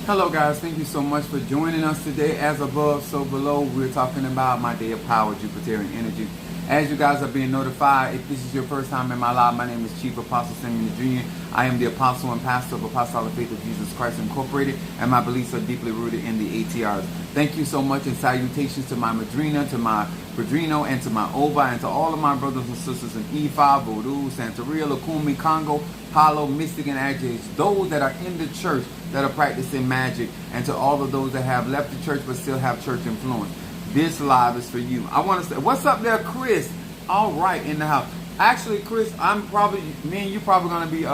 Hello guys, thank you so much for joining us today. As above, so below, we're talking about my day of power, Jupiterian energy. As you guys are being notified, if this is your first time in my live, my name is Chief Apostle Simeon Jr. I am the apostle and pastor of Apostolic Faith of Jesus Christ Incorporated, and my beliefs are deeply rooted in the ATRS. Thank you so much, and salutations to my madrina, to my padrino, and to my ova, and to all of my brothers and sisters in Ifa, Voodoo, Santeria, Lukumi, Congo, Palo, Mystic, and Agitators, those that are in the church that are practicing magic, and to all of those that have left the church but still have church influence. This live is for you. I want to say, what's up there, Chris? All right, in the house. Actually, Chris, me and you probably going to be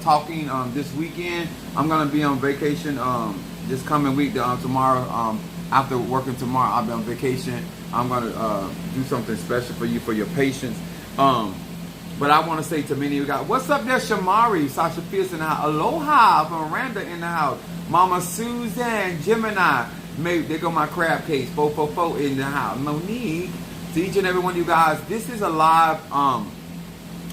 talking this weekend. I'm going to be on vacation this coming week. Tomorrow, after working tomorrow, I'll be on vacation. I'm going to do something special for you, for your patience. But I want to say to many of you guys, what's up there, Shamari, Sasha Pierce in the house. Aloha from Miranda in the house. Mama Suzanne, Gemini. Maybe there go my crab case. 444 in the house. Monique, to each and every one of you guys, this is a live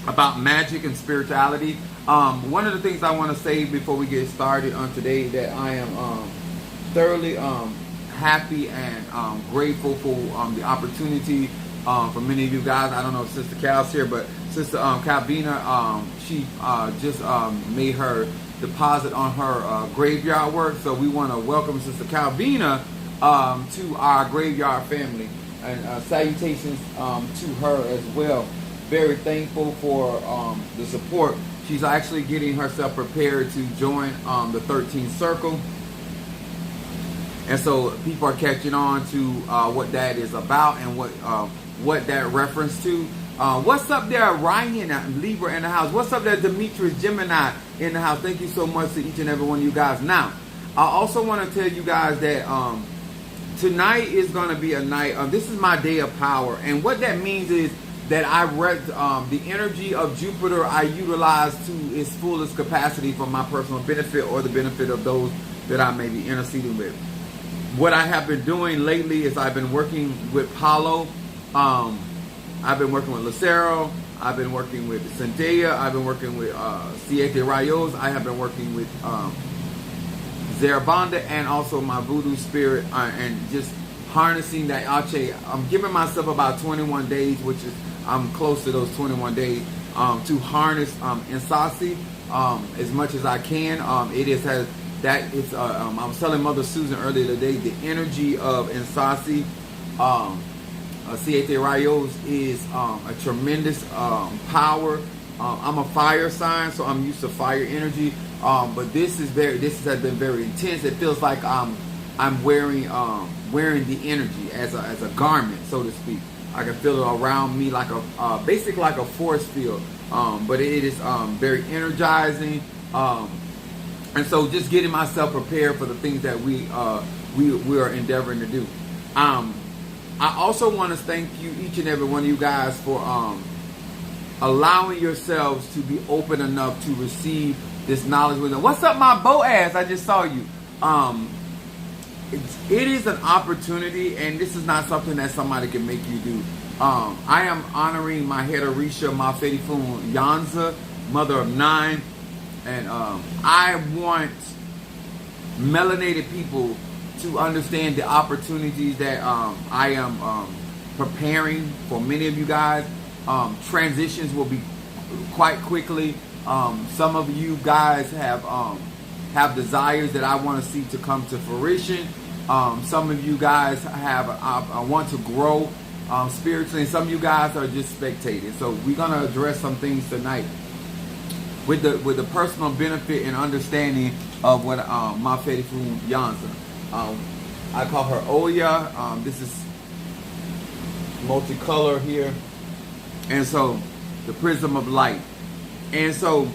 about magic and spirituality. One of the things I want to say before we get started on today, that I am thoroughly happy and grateful for the opportunity for many of you guys. I don't know if Sister Cal's here, but Sister Calvina, she just made her deposit on her graveyard work. So we want to welcome Sister Calvina to our graveyard family, and salutations to her as well. Very thankful for the support. She's actually getting herself prepared to join the 13th Circle. And so people are catching on to what that is about and what that reference to. What's up there, Ryan, Libra in the house? What's up there, Demetrius, Gemini in the house? Thank you so much to each and every one of you guys. Now, I also want to tell you guys that tonight is going to be a night. This is my day of power. And what that means is that I read the energy of Jupiter I utilize to its fullest capacity for my personal benefit or the benefit of those that I may be interceding with. What I have been doing lately is I've been working with Palo. I've been working with Lucero. I've been working with Zendaya. I've been working with ATRS. I have been working with Zarabanda, and also my voodoo spirit, and just harnessing that Ache. I'm giving myself about 21 days, which is I'm close to those 21 days, to harness Insasi as much as I can. I was telling Mother Susan earlier today, the energy of Insasi, ATRS is a tremendous power. I'm a fire sign, so I'm used to fire energy. But this has been very intense. It feels like I'm wearing the energy as a garment, so to speak. I can feel it around me like basically like a force field. But it is very energizing. And so just getting myself prepared for the things that we are endeavoring to do. I also want to thank you, each and every one of you guys, for allowing yourselves to be open enough to receive this knowledge wisdom. What's up, my Boaz? I just saw you. It is an opportunity, and this is not something that somebody can make you do. I am honoring my head Orisha, my Fedifun Yanza, mother of 9, and I want melanated people to understand the opportunities that I am preparing for many of you guys. Transitions will be quite quickly. Some of you guys have desires that I want to see to come to fruition. Some of you guys I want to grow spiritually, and some of you guys are just spectating. So we're gonna address some things tonight with the personal benefit and understanding of what my Fedifu Yanza. I call her Oya. This is multicolor here, and so the prism of light. And so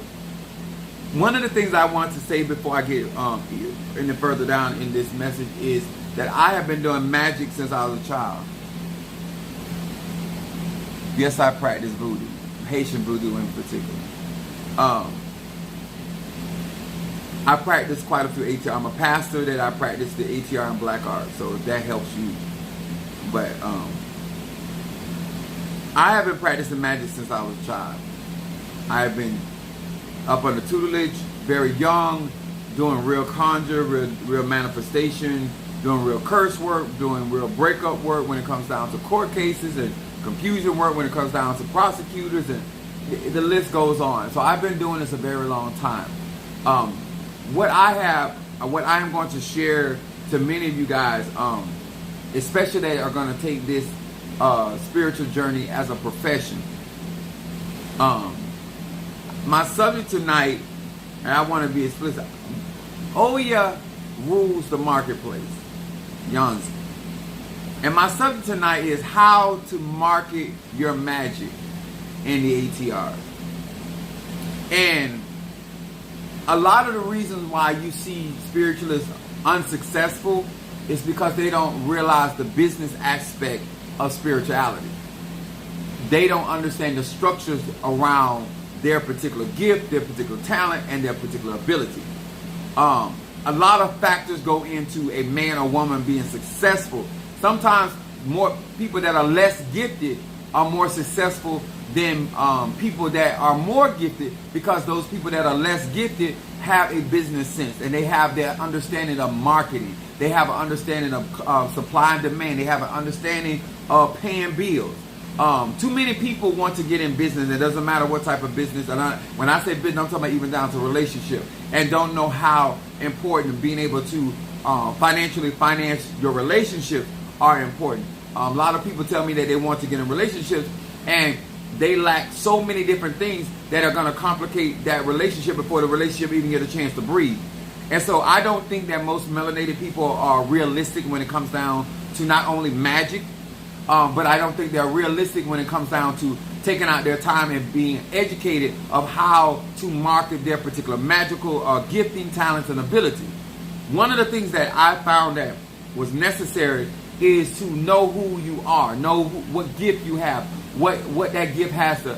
one of the things I want to say before I get any further down in this message is that I have been doing magic since I was a child. Yes, I practice voodoo, Haitian voodoo in particular. I practice quite a few ATR. I'm a pastor that I practice the ATR and black art, so if that helps you. But I have been practicing magic since I was a child. I have been up under tutelage, very young, doing real conjure, real manifestation, doing real curse work, doing real breakup work when it comes down to court cases, and confusion work when it comes down to prosecutors, and the list goes on. So I've been doing this a very long time. What I am going to share to many of you guys, especially that are going to take this spiritual journey as a profession. My subject tonight, and I want to be explicit, Oya rules the marketplace. Yanzi. And my subject tonight is how to market your magic in the ATRS. And a lot of the reasons why you see spiritualists unsuccessful is because they don't realize the business aspect of spirituality. They don't understand the structures around their particular gift, their particular talent, and their particular ability. A lot of factors go into a man or woman being successful. Sometimes more people that are less gifted are more successful than people that are more gifted, because those people that are less gifted have a business sense, and they have their understanding of marketing. They have an understanding of supply and demand. They have an understanding of paying bills. Too many people want to get in business. It doesn't matter what type of business. And when I say business, I'm talking about even down to relationship, and don't know how important being able to financially finance your relationships are important. A lot of people tell me that they want to get in relationships, and they lack so many different things that are going to complicate that relationship before the relationship even get a chance to breathe. And so I don't think that most melanated people are realistic when it comes down to not only magic, but I don't think they're realistic when it comes down to taking out their time and being educated of how to market their particular magical gifting, talents, and ability. One of the things that I found that was necessary is to know who you are, know what gift you have, what that gift has to,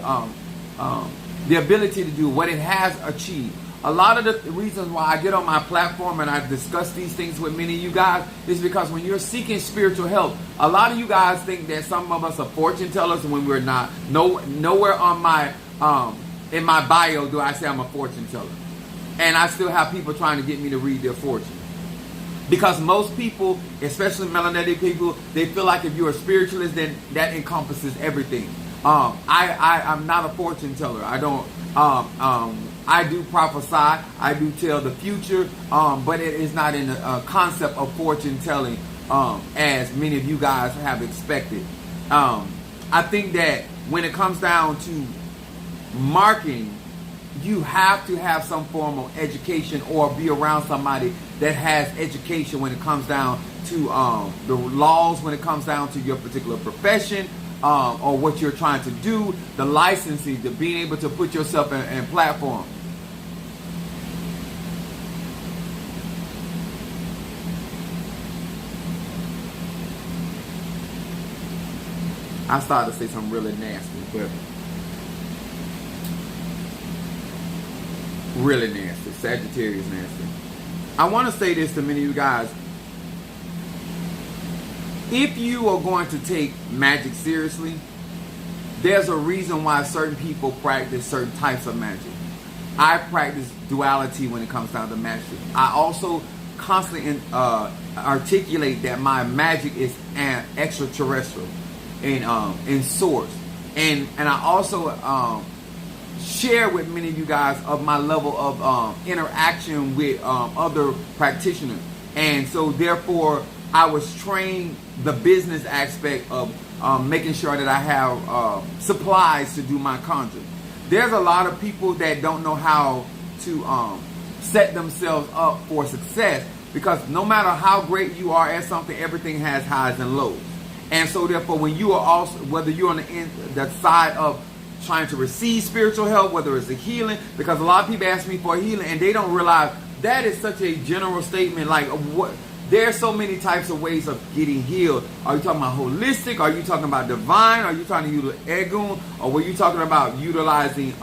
the ability to do, what it has achieved. A lot of the reasons why I get on my platform and I discuss these things with many of you guys is because when you're seeking spiritual help, a lot of you guys think that some of us are fortune tellers when we're not. Nowhere on my in my bio do I say I'm a fortune teller. And I still have people trying to get me to read their fortune. Because most people, especially melanated people, they feel like if you're a spiritualist, then that encompasses everything. I'm not a fortune teller. I don't. I do prophesy. I do tell the future, but it is not in the concept of fortune telling as many of you guys have expected. I think that when it comes down to marketing, you have to have some form of education or be around somebody that has education when it comes down to the laws, when it comes down to your particular profession, or what you're trying to do, the licensing, the being able to put yourself in platform. I started to say something really nasty, but really nasty. Sagittarius nasty. I want to say this to many of you guys. If you are going to take magic seriously, there's a reason why certain people practice certain types of magic. I practice duality when it comes down to magic. I also constantly articulate that my magic is extraterrestrial in source. And I also share with many of you guys of my level of interaction with other practitioners. And so therefore, I was trained the business aspect of making sure that I have supplies to do my conjuring. There's a lot of people that don't know how to set themselves up for success, because no matter how great you are at something, everything has highs and lows. And so therefore, when you are also, whether you're on the side of trying to receive spiritual help, whether it's a healing, because a lot of people ask me for a healing and they don't realize that is such a general statement. Like, what? There are so many types of ways of getting healed. Are you talking about holistic? Are you talking about divine? Are you talking to utilize egun? Or were you talking about utilizing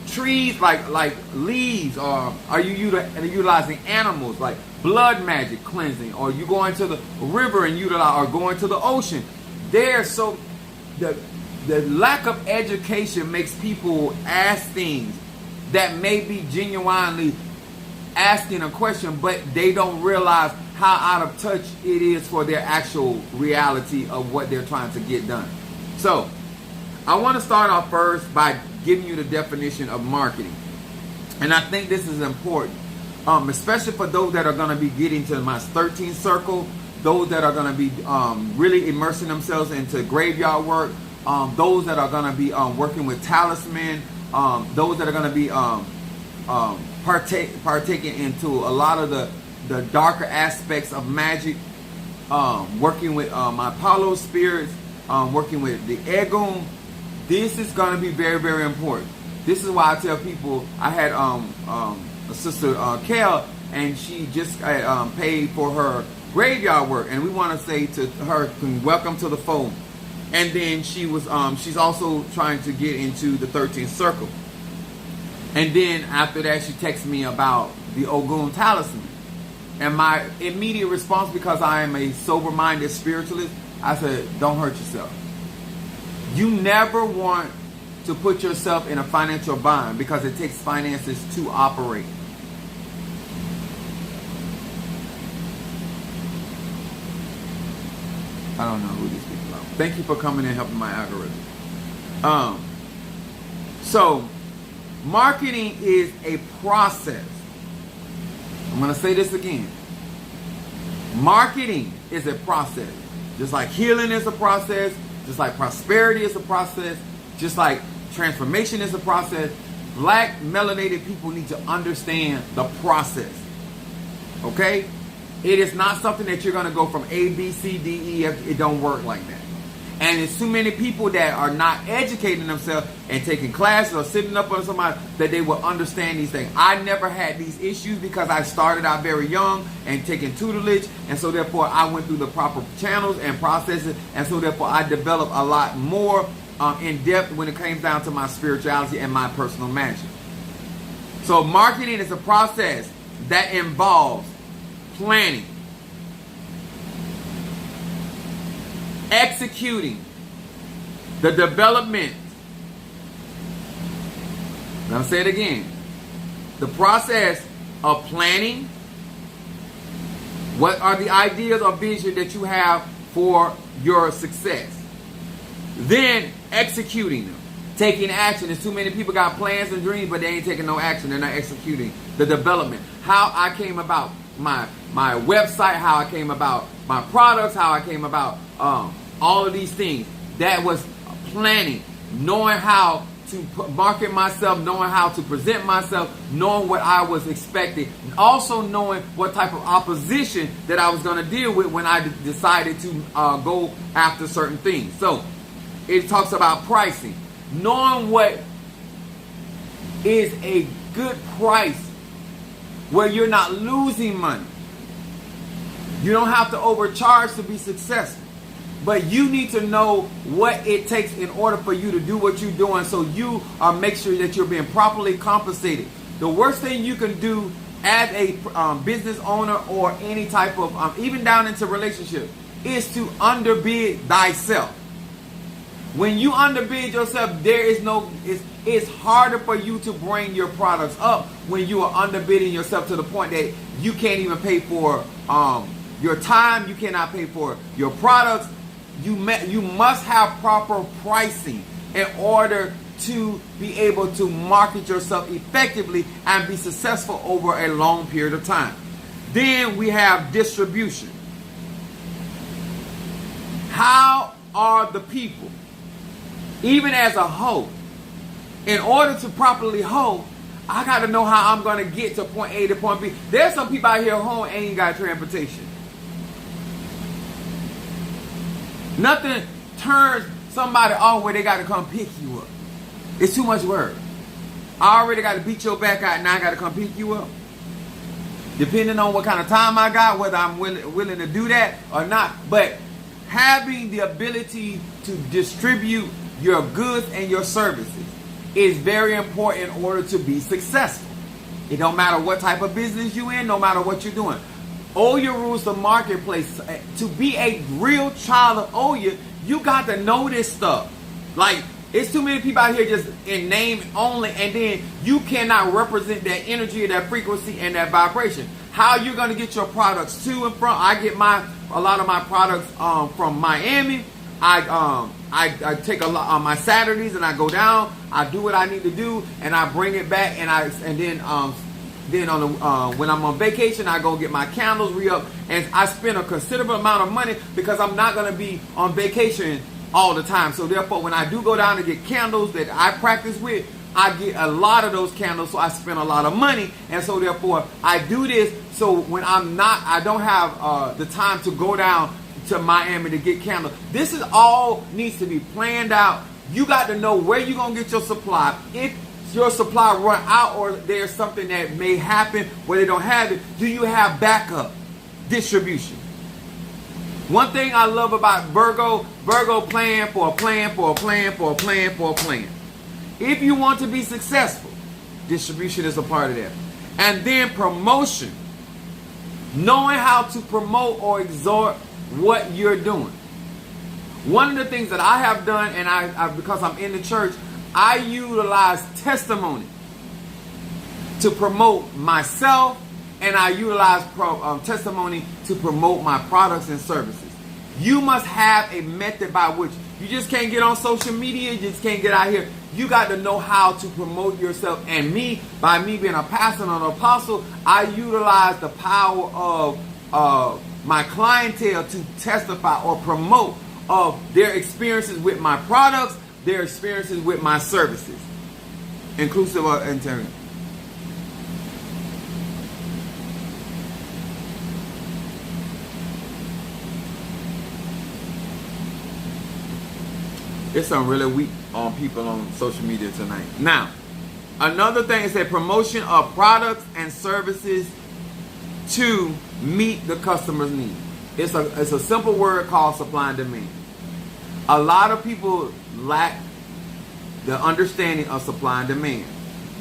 trees like leaves? Or are you utilizing animals like blood magic cleansing? Or you going to the river and utilize, or going to the ocean? The lack of education makes people ask things that may be genuinely asking a question, but they don't realize how out of touch it is for their actual reality of what they're trying to get done. So I want to start off first by giving you the definition of marketing. And I think this is important, especially for those that are going to be getting to my 13th circle, those that are going to be really immersing themselves into graveyard work, those that are going to be working with talisman, those that are going to be partaking into a lot of the darker aspects of magic, working with my Apollo spirits, working with the Egum. This is going to be very, very important. This is why I tell people, I had a sister, Kel, and she just paid for her graveyard work, and we want to say to her, welcome to the fold. And then she was she's also trying to get into the 13th circle. And then after that, she texted me about the Ogun talisman. And my immediate response, because I am a sober-minded spiritualist, I said, don't hurt yourself. You never want to put yourself in a financial bind, because it takes finances to operate. I don't know who these people are. Thank you for coming and helping my algorithm. So, marketing is a process. I'm going to say this again. Marketing is a process. Just like healing is a process, just like prosperity is a process, just like transformation is a process. Black melanated people need to understand the process. Okay? It is not something that you're going to go from A, B, C, D, E, F. It don't work like that. And there's too many people that are not educating themselves and taking classes or sitting up on somebody that they will understand these things. I never had these issues because I started out very young and taking tutelage. And so therefore I went through the proper channels and processes. And so therefore I developed a lot more in depth when it comes down to my spirituality and my personal magic. So marketing is a process that involves planning, executing, the development. I'm going to say it again. The process of planning. What are the ideas or vision that you have for your success? Then executing them. Taking action. There's too many people got plans and dreams, but they ain't taking no action. They're not executing the development. How I came about my website, how I came about my products, how I came about all of these things. That was planning, knowing how to market myself, knowing how to present myself, knowing what I was expecting, and also knowing what type of opposition that I was going to deal with when I decided to go after certain things. So it talks about pricing, knowing what is a good price where you're not losing money. You don't have to overcharge to be successful. But you need to know what it takes in order for you to do what you're doing, so you make sure that you're being properly compensated. The worst thing you can do as a business owner or any type of, even down into relationship, is to underbid thyself. When you underbid yourself, there is no, it's harder for you to bring your products up when you are underbidding yourself to the point that you can't even pay for your time, you cannot pay for your products. You must have proper pricing in order to be able to market yourself effectively and be successful over a long period of time. Then we have distribution. How are the people, even as a hoe, in order to properly hoe, I got to know how I'm going to get to point A to point B. There's some people out here home ain't got transportation. Nothing turns somebody off where they got to come pick you up. It's too much work. I already got to beat your back out, and now I got to come pick you up. Depending on what kind of time I got, whether I'm willing to do that or not. But having the ability to distribute your goods and your services is very important in order to be successful. It don't matter what type of business you're in, no matter what you're doing. Oya rules the marketplace. To be a real child of Oya, you got to know this stuff. Like, It's too many people out here just in name only, and then you cannot represent that energy, that frequency, and that vibration. How you're going to get your products to and from? I get a lot of my products from Miami. I take a lot on my Saturdays and I go down. I do what I need to do and I bring it back, and then on the when I'm on vacation, I go get my candles re-up, and I spend a considerable amount of money because I'm not going to be on vacation all the time. So therefore, when I do go down to get candles that I practice with, I get a lot of those candles, so I spend a lot of money, and so therefore I do this. So when I don't have the time to go down to Miami to get candles. This is all needs to be planned out. You got to know where you're gonna get your supply. If your supply run out or there's something that may happen where they don't have it, do you have backup distribution? One thing I love about Virgo plan for a plan for a plan for a plan for a plan. If you want to be successful, distribution is a part of that. And then promotion. Knowing how to promote or exhort what you're doing. One of the things that I have done, and I because I'm in the church, I utilize testimony to promote myself, and I utilize testimony to promote my products and services. You must have a method by which you just can't get on social media, you just can't get out here. You got to know how to promote yourself. And by me being a pastor and an apostle, I utilize the power of my clientele to testify or promote of their experiences with my products, their experiences with my services, inclusive of integrity. There's some really weak people on social media tonight. Now, another thing is a promotion of products and services to meet the customer's need. It's a simple word called supply and demand. A lot of people lack the understanding of supply and demand.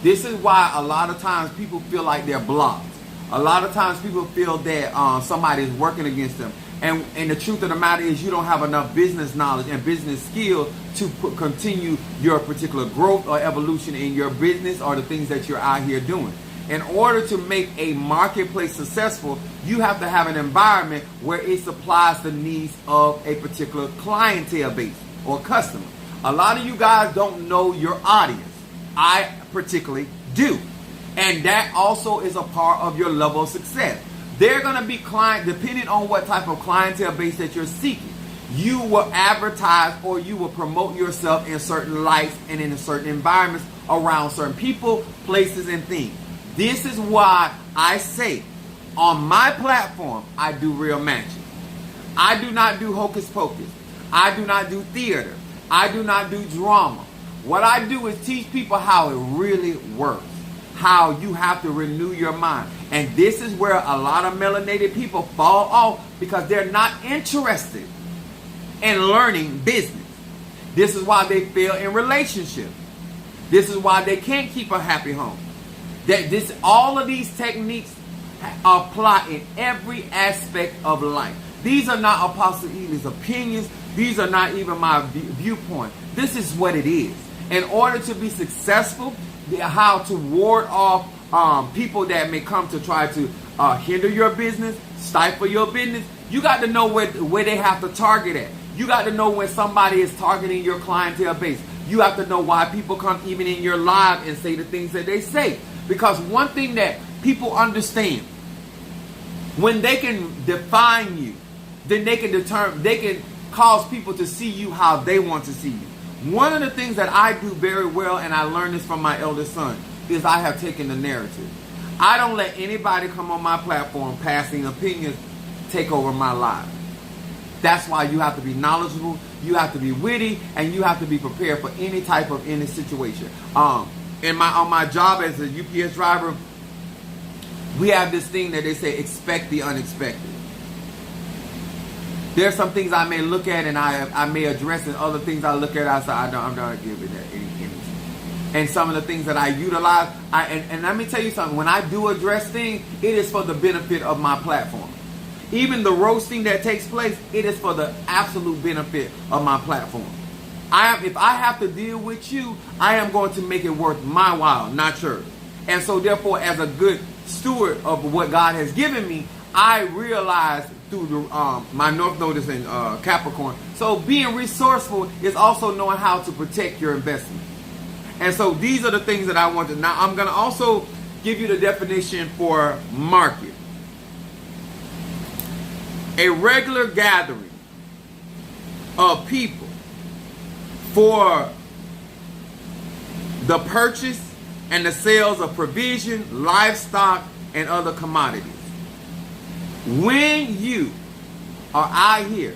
This is why a lot of times people feel like they're blocked. A lot of times people feel that somebody is working against them. And the truth of the matter is you don't have enough business knowledge and business skill to continue your particular growth or evolution in your business or the things that you're out here doing. In order to make a marketplace successful, you have to have an environment where it supplies the needs of a particular clientele base or customer. A lot of you guys don't know your audience. I particularly do. And that also is a part of your level of success. They're going to be depending on what type of clientele base that you're seeking. You will advertise or you will promote yourself in certain lights and in certain environments around certain people, places, and things. This is why I say on my platform, I do real magic. I do not do hocus pocus. I do not do theater. I do not do drama. What I do is teach people how it really works. How you have to renew your mind. And this is where a lot of melanated people fall off because they're not interested in learning business. This is why they fail in relationships. This is why they can't keep a happy home. All of these techniques apply in every aspect of life. These are not Apostle Eden's opinions. These are not even my viewpoint. This is what it is. In order to be successful, how to ward off people that may come to try to hinder your business, stifle your business. You got to know where they have to target at. You got to know when somebody is targeting your clientele base. You have to know why people come even in your live and say the things that they say. Because one thing that people understand, when they can define you, then they can cause people to see you how they want to see you. One of the things that I do very well, and I learned this from my eldest son, is I have taken the narrative. I don't let anybody come on my platform passing opinions take over my life. That's why you have to be knowledgeable, you have to be witty, and you have to be prepared for any type of any situation. On my job as a UPS driver, we have this thing that they say, expect the unexpected. There's some things I may look at and I may address, and other things I look at, I say, I'm not giving that any energy. And some of the things that I utilize, and let me tell you something, when I do address things, it is for the benefit of my platform. Even the roasting that takes place, it is for the absolute benefit of my platform. If I have to deal with you, I am going to make it worth my while, not yours. And so therefore, as a good steward of what God has given me, I realize through the, my North Node in Capricorn. So being resourceful is also knowing how to protect your investment. And so these are the things that I want to. Now I'm going to also give you the definition for market. A regular gathering of people for the purchase and the sales of provision, livestock, and other commodities. When you are out here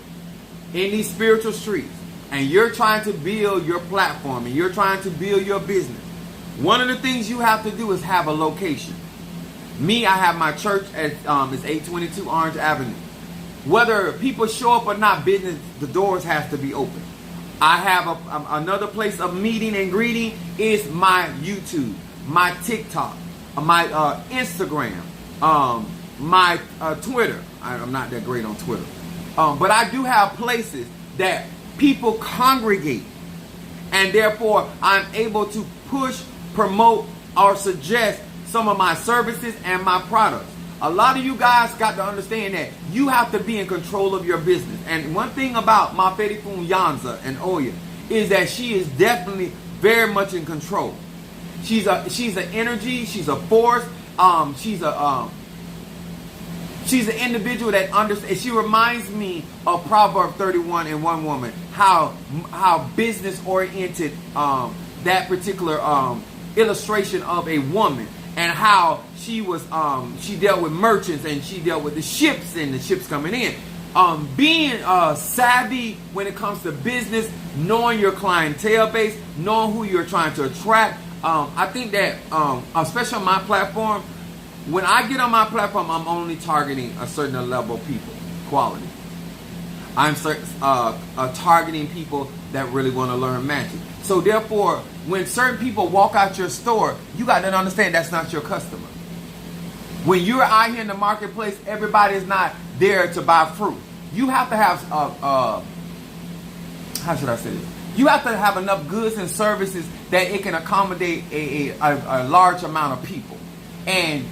in these spiritual streets and you're trying to build your platform and you're trying to build your business, one of the things you have to do is have a location. Me, I have my church at it's 822 Orange Avenue. Whether people show up or not, business, the doors have to be open. I have another place of meeting and greeting is my YouTube, my TikTok, my Instagram, my Twitter. I'm not that great on Twitter. But I do have places that people congregate. And therefore, I'm able to push, promote, or suggest some of my services and my products. A lot of you guys got to understand that you have to be in control of your business. And one thing about Mafedifun Yanza and Oya is that she is definitely very much in control. She's an energy, she's a force, she's an individual that understands. She reminds me of Proverb 31 and One Woman, how business oriented that particular illustration of a woman, and how she was she dealt with merchants and she dealt with the ships and the ships coming in. Being savvy when it comes to business, knowing your clientele base, knowing who you're trying to attract. I think that especially on my platform, when I get on my platform, I'm only targeting a certain level of people, quality. I'm targeting people that really want to learn magic. So therefore, when certain people walk out your store, you got to understand that's not your customer. When you're out here in the marketplace, everybody is not there to buy fruit. You have to have, how should I say this? You have to have enough goods and services that it can accommodate a large amount of people. And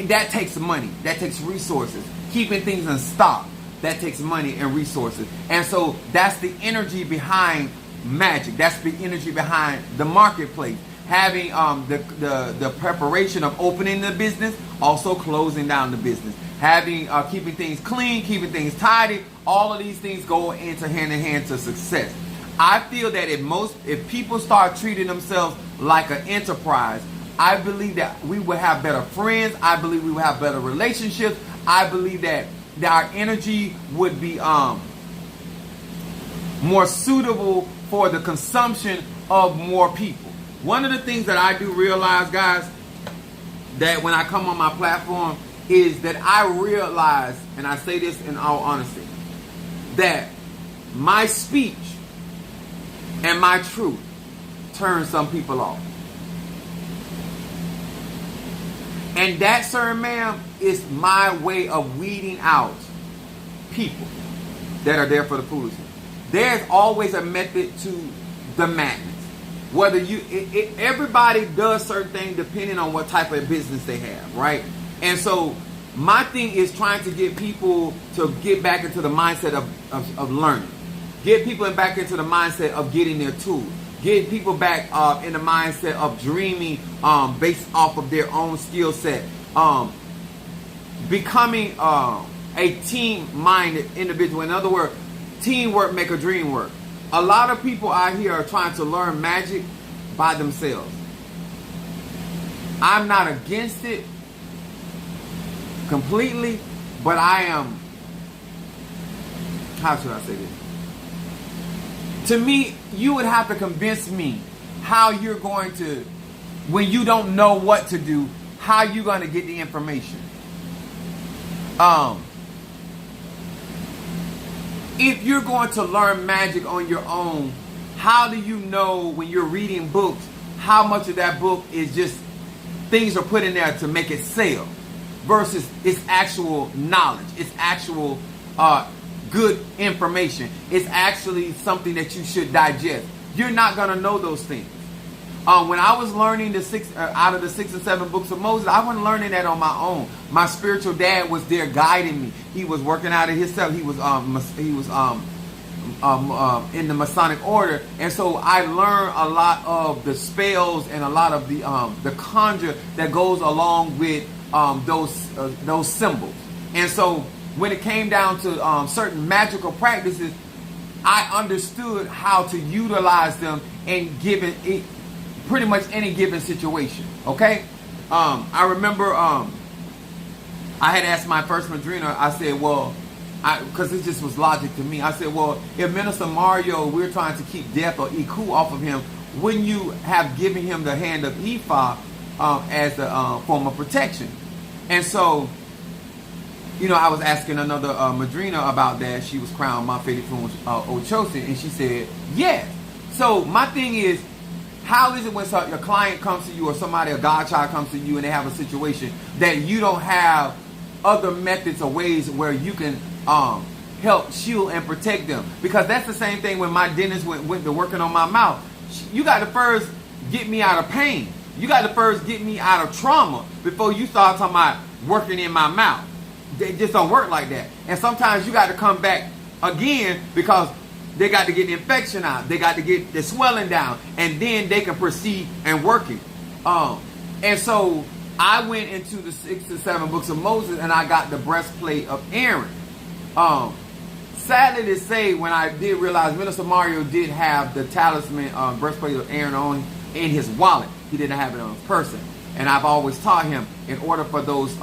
that takes money. That takes resources. Keeping things in stock, that takes money and resources. And so that's the energy behind magic. That's the energy behind the marketplace. Having the preparation of opening the business, also closing down the business. Having keeping things clean, keeping things tidy. All of these things go into hand in hand to success. I feel that if people start treating themselves like an enterprise, I believe that we will have better friends. I believe we will have better relationships. I believe that our energy would be more suitable for the consumption of more people. One of the things that I do realize, guys, that when I come on my platform is that I realize, and I say this in all honesty, that my speech and my truth turns some people off. And that, sir and ma'am, is my way of weeding out people that are there for the foolishness. There's always a method to the madness. Whether everybody does certain things depending on what type of business they have, right? And so my thing is trying to get people to get back into the mindset of learning. Get people back into the mindset of getting their tools. Get people back in the mindset of dreaming based off of their own skill set. Becoming a team-minded individual. In other words, teamwork make a dream work. A lot of people out here are trying to learn magic by themselves. I'm not against it completely, but I am, how should I say this? To me, you would have to convince me how you're going to, when you don't know what to do, how you're going to get the information. If you're going to learn magic on your own, how do you know when you're reading books, how much of that book is just things are put in there to make it sell versus it's actual knowledge, it's actual good information, it's actually something that you should digest. you're not going to know those things. When I was learning out of the 6 and 7 books of Moses, I wasn't learning that on my own. My spiritual dad was there guiding me. He was working out of himself. He was in the Masonic order, and so I learned a lot of the spells and a lot of the conjure that goes along with those symbols. And so when it came down to certain magical practices, I understood how to utilize them in pretty much any given situation. Okay, I remember I had asked my first madrina. I said, well, because it just was logic to me. I said, well, if Minister Mario, we're trying to keep death or Iku off of him, wouldn't you have given him the hand of Ifa as a form of protection? And so, I was asking another madrina about that. She was crowned Mafetifun Ochosi, and she said, yes. So my thing is, how is it when your client comes to you or somebody, a godchild comes to you, and they have a situation that you don't have other methods or ways where you can help shield and protect them? Because that's the same thing when my dentist went to working on my mouth. You got to first get me out of pain. You got to first get me out of trauma before you start talking about working in my mouth. They just don't work like that. And sometimes you got to come back again because they got to get the infection out. They got to get the swelling down, and then they can proceed and work it. And so I went into the 6 and 7 books of Moses, and I got the breastplate of Aaron. Sadly to say, when I did realize Minister Mario did have the talisman breastplate of Aaron in his wallet, he didn't have it on his person. And I've always taught him, in order for those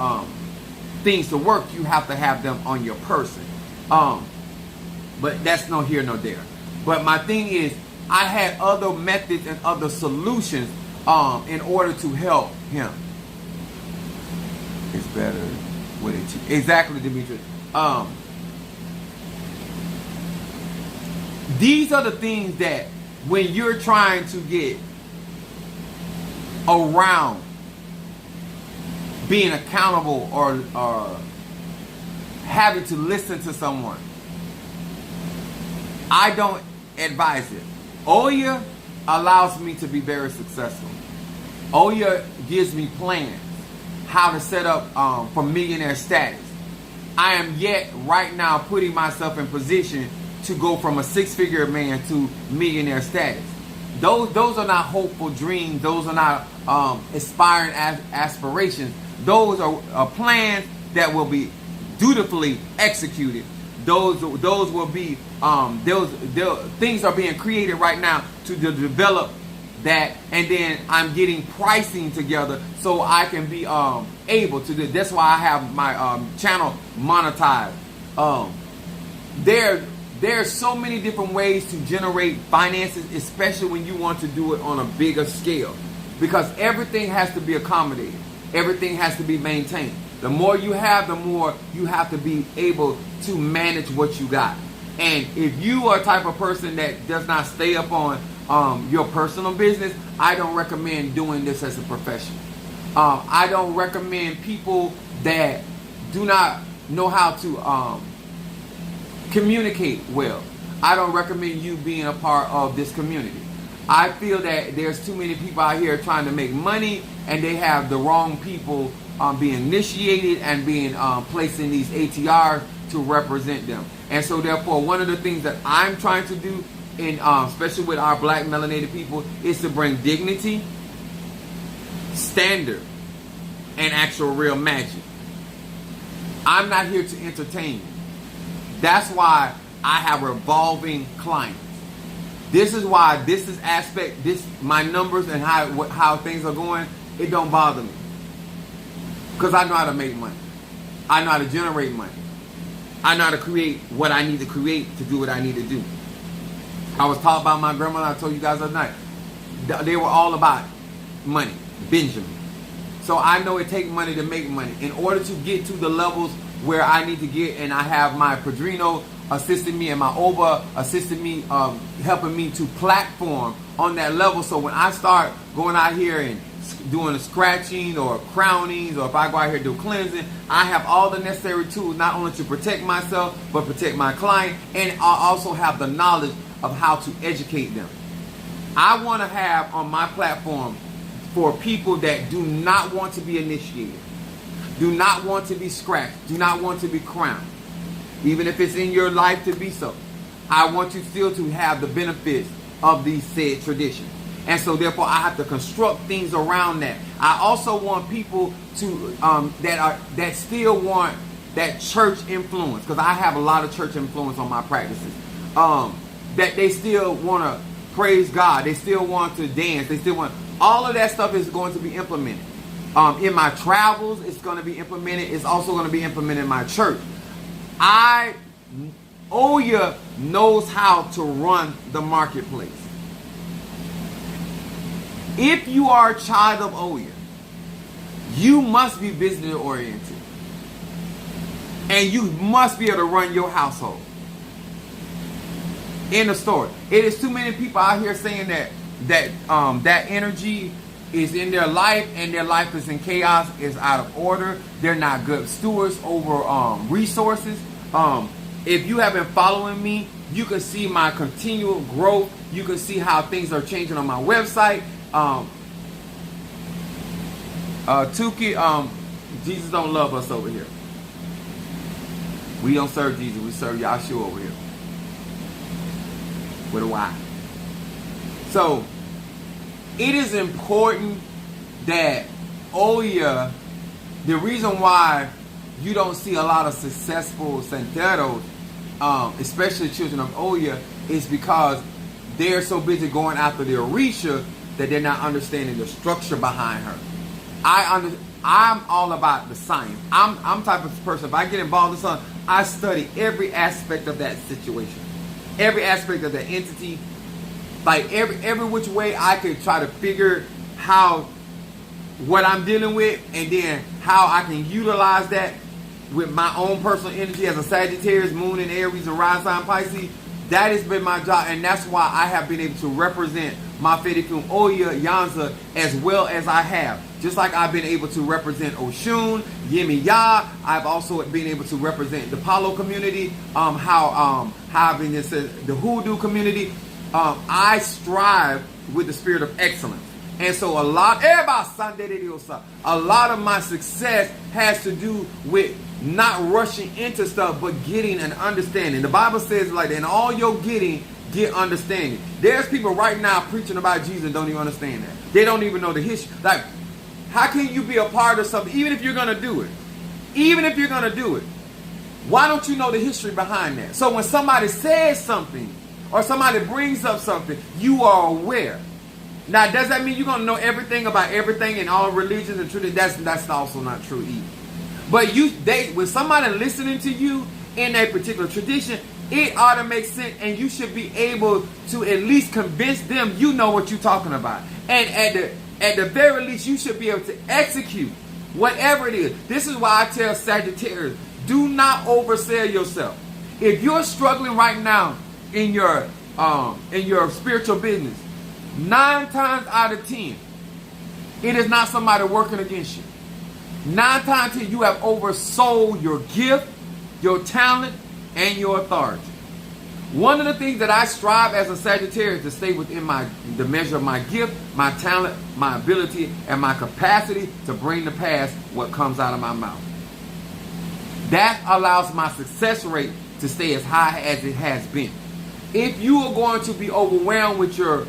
things to work, you have to have them on your person. But that's no here, no there. But my thing is, I had other methods and other solutions in order to help him. It's better with it. Exactly, Demetrius. These are the things that when you're trying to get around being accountable or having to listen to someone, I don't advise it. Oya allows me to be very successful. Oya gives me plans how to set up for millionaire status. I am yet right now putting myself in position to go from a 6-figure man to millionaire status. Those are not hopeful dreams. Those are not aspiring aspirations. Those are plans that will be dutifully executed. Those will be things are being created right now to develop that, and then I'm getting pricing together so I can be able to do. That's why I have my channel monetized. There's so many different ways to generate finances, especially when you want to do it on a bigger scale, because everything has to be accommodated. Everything has to be maintained. The more you have, the more you have to be able to manage what you got. And if you are a type of person that does not stay up on your personal business, I don't recommend doing this as a profession. I don't recommend people that do not know how to communicate well. I don't recommend you being a part of this community. I feel that there's too many people out here trying to make money, and they have the wrong people being initiated and being placed in these ATRs to represent them. And so therefore, one of the things that I'm trying to do, in especially with our black melanated people, is to bring dignity, standard, and actual real magic. I'm not here to entertain you. That's why I have revolving clients. This is why my numbers and how things are going, it don't bother me. Because I know how to make money. I know how to generate money. I know how to create what I need to create to do what I need to do. I was taught by my grandmother, I told you guys last night. They were all about money, Benjamin. So I know it takes money to make money. In order to get to the levels where I need to get, and I have my Padrino assisting me and my Oba assisting me, helping me to platform on that level. So when I start going out here and doing a scratching or crownings, or if I go out here and do cleansing, I have all the necessary tools, not only to protect myself, but protect my client, and I also have the knowledge of how to educate them. I want to have on my platform for people that do not want to be initiated, do not want to be scratched, do not want to be crowned, even if it's in your life to be so. I want you still to have the benefits of these said traditions. And so therefore I have to construct things around that. I also want people to that still want that church influence, because I have a lot of church influence on my practices. That they still want to praise God, they still want to dance, they still want, all of that stuff is going to be implemented. In my travels, it's going to be implemented. It's also going to be implemented in my church. Oya knows how to run the marketplace. If you are a child of Oya, you must be business oriented. And you must be able to run your household. End of story. It is too many people out here saying that energy is in their life and their life is in chaos, is out of order. They're not good stewards over resources. If you have been following me, you can see my continual growth. You can see how things are changing on my website. Tuki, Jesus don't love us over here. We don't serve Jesus, we serve Yahshua over here. With a Y. So, it is important that Oya, the reason why you don't see a lot of successful Santeros, especially children of Oya, is because they're so busy going after the Orisha that they're not understanding the structure behind her. I'm all about the science. I'm type of person, if I get involved in something, I study every aspect of that situation. Every aspect of the entity. Like every which way I could try to figure what I'm dealing with, and then how I can utilize that with my own personal energy as a Sagittarius, Moon in Aries, and Rising sign Pisces. That has been my job, and that's why I have been able to represent my Fedifum Oya Yanza as well as I have. Just like I've been able to represent Oshun, Yemi Ya, I've also been able to represent the Palo community, how I've been the Hoodoo community. I strive with the spirit of excellence. And so a lot of my success has to do with not rushing into stuff, but getting an understanding. The Bible says, like, in all your getting, get understanding. There's people right now preaching about Jesus and don't even understand that. They don't even know the history. Like, how can you be a part of something, even if you're going to do it? Even if you're going to do it, why don't you know the history behind that? So when somebody says something, or somebody brings up something, you are aware. Now, does that mean you're going to know everything about everything in all religions and traditions? That's also not true either. But when somebody listening to you in a particular tradition, it ought to make sense, and you should be able to at least convince them you know what you're talking about. And at the very least, you should be able to execute whatever it is. This is why I tell Sagittarius, do not oversell yourself. If you're struggling right now in your spiritual business, 9 times out of 10, it is not somebody working against you. 9 times out of 10, you have oversold your gift, your talent, and your authority. One of the things that I strive as a Sagittarius to stay within the measure of my gift, my talent, my ability, and my capacity to bring to pass what comes out of my mouth. That allows my success rate to stay as high as it has been. If you are going to be overwhelmed with your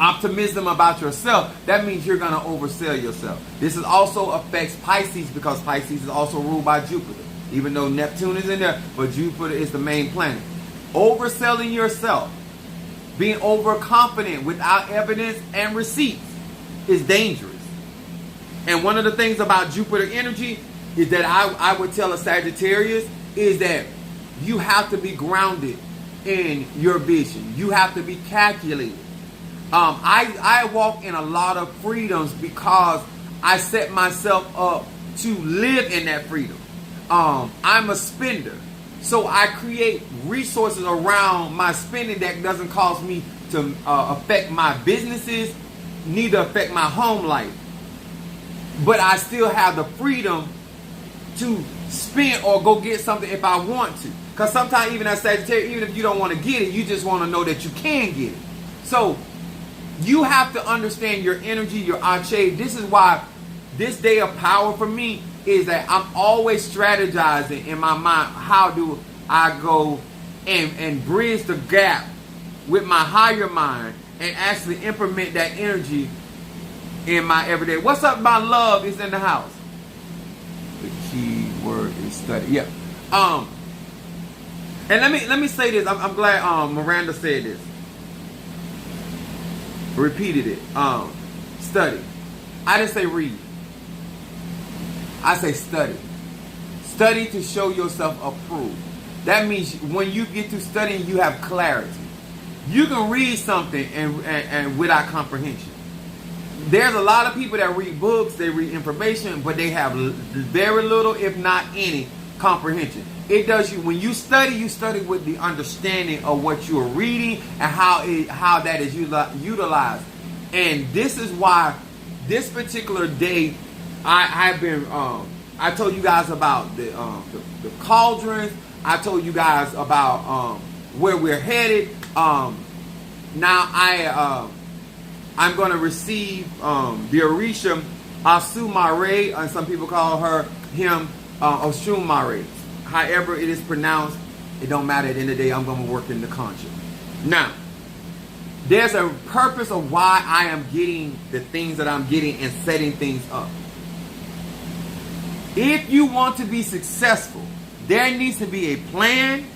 optimism about yourself, that means you're going to oversell yourself. This is also affects Pisces, because Pisces is also ruled by Jupiter. Even though Neptune is in there, but Jupiter is the main planet. Overselling yourself, being overconfident without evidence and receipts, is dangerous. And one of the things about Jupiter energy is that I would tell a Sagittarius is that you have to be grounded in your vision. You have to be calculated. I walk in a lot of freedoms because I set myself up to live in that freedom. I'm a spender. So I create resources around my spending that doesn't cause me to affect my businesses, neither affect my home life. But I still have the freedom to spend or go get something if I want to. Because sometimes even as Sagittarius, even if you don't want to get it, you just want to know that you can get it. So You have to understand your energy, your Ache. This is why this day of power for me is that I'm always strategizing in my mind. How do I go and bridge the gap with my higher mind and actually implement that energy in my everyday? What's up, my love is in the house. The key word is study. Yeah. And let me say this. I'm glad Miranda said this. Repeated it. Study. I didn't say read. I say study. Study to show yourself approved. That means when you get to studying, you have clarity. You can read something and without comprehension. There's a lot of people that read books, they read information, but they have very little, if not any, comprehension. It does you when you study with the understanding of what you are reading and how that is utilized. And this is why this particular day I've been I told you guys about the cauldrons. I told you guys about where we're headed. Now I'm going to receive the Orisha Asumare, and some people call him Oshumare. However it is pronounced, it don't matter. At the end of the day, I'm going to work in the conscience. Now, there's a purpose of why I am getting the things that I'm getting and setting things up. If you want to be successful, there needs to be a plan.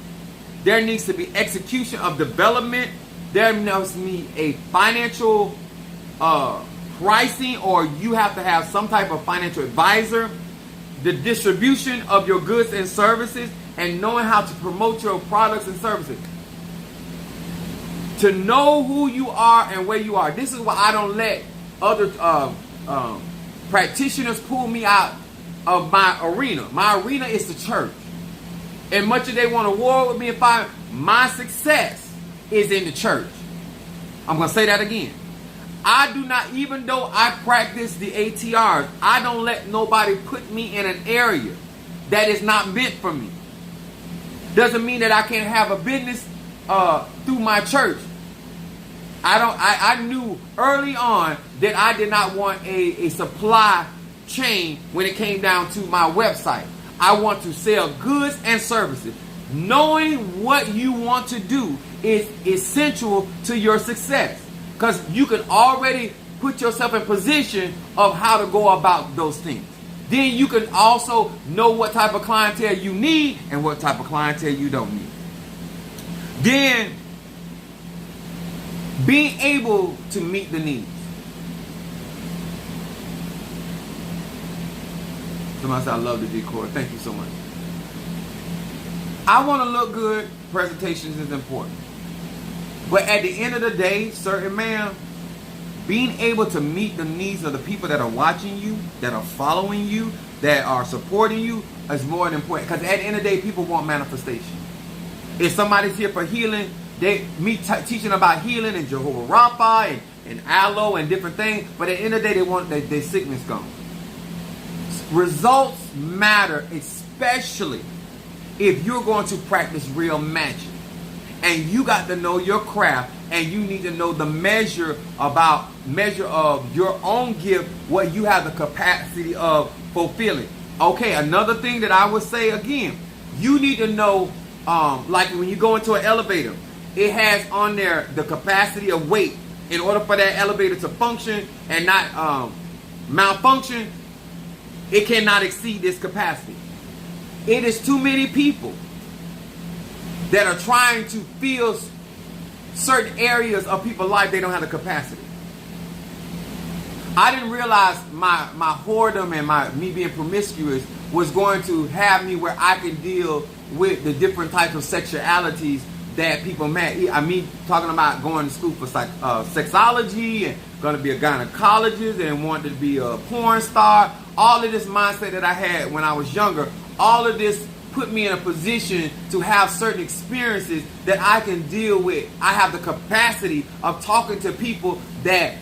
There needs to be execution of development. There must be a financial pricing, or you have to have some type of financial advisor. The distribution of your goods and services, and knowing how to promote your products and services. To know who you are and where you are. This is why I don't let other practitioners pull me out of my arena. My arena is the church. And much of they want to war with me and fight. My success is in the church. I'm going to say that again. I do not, even though I practice the ATRS, I don't let nobody put me in an area that is not meant for me. Doesn't mean that I can't have a business through my church. I knew early on that I did not want a supply chain when it came down to my website. I want to sell goods and services. Knowing what you want to do is essential to your success. Because you can already put yourself in position of how to go about those things. Then you can also know what type of clientele you need and what type of clientele you don't need. Then being able to meet the needs. Somebody said, I love the decor. Thank you so much. I want to look good. Presentations is important. But at the end of the day, certain man, being able to meet the needs of the people that are watching you, that are following you, that are supporting you, is more than important. Because at the end of the day, people want manifestation. If somebody's here for healing, teaching about healing and Jehovah Rapha and aloe and different things, but at the end of the day, they want their sickness gone. Results matter, especially if you're going to practice real magic. And you got to know your craft, and you need to know the measure of your own gift, what you have the capacity of fulfilling. Okay, another thing that I would say again, you need to know, like when you go into an elevator, it has on there the capacity of weight. In order for that elevator to function and not malfunction, it cannot exceed this capacity. It is too many people that are trying to fill certain areas of people's life. They don't have the capacity. I didn't realize my whoredom and me being promiscuous was going to have me where I can deal with the different types of sexualities that people met. I mean, talking about going to school for sexology and going to be a gynecologist and wanting to be a porn star. All of this mindset that I had when I was younger, all of this put me in a position to have certain experiences that I can deal with. I have the capacity of talking to people that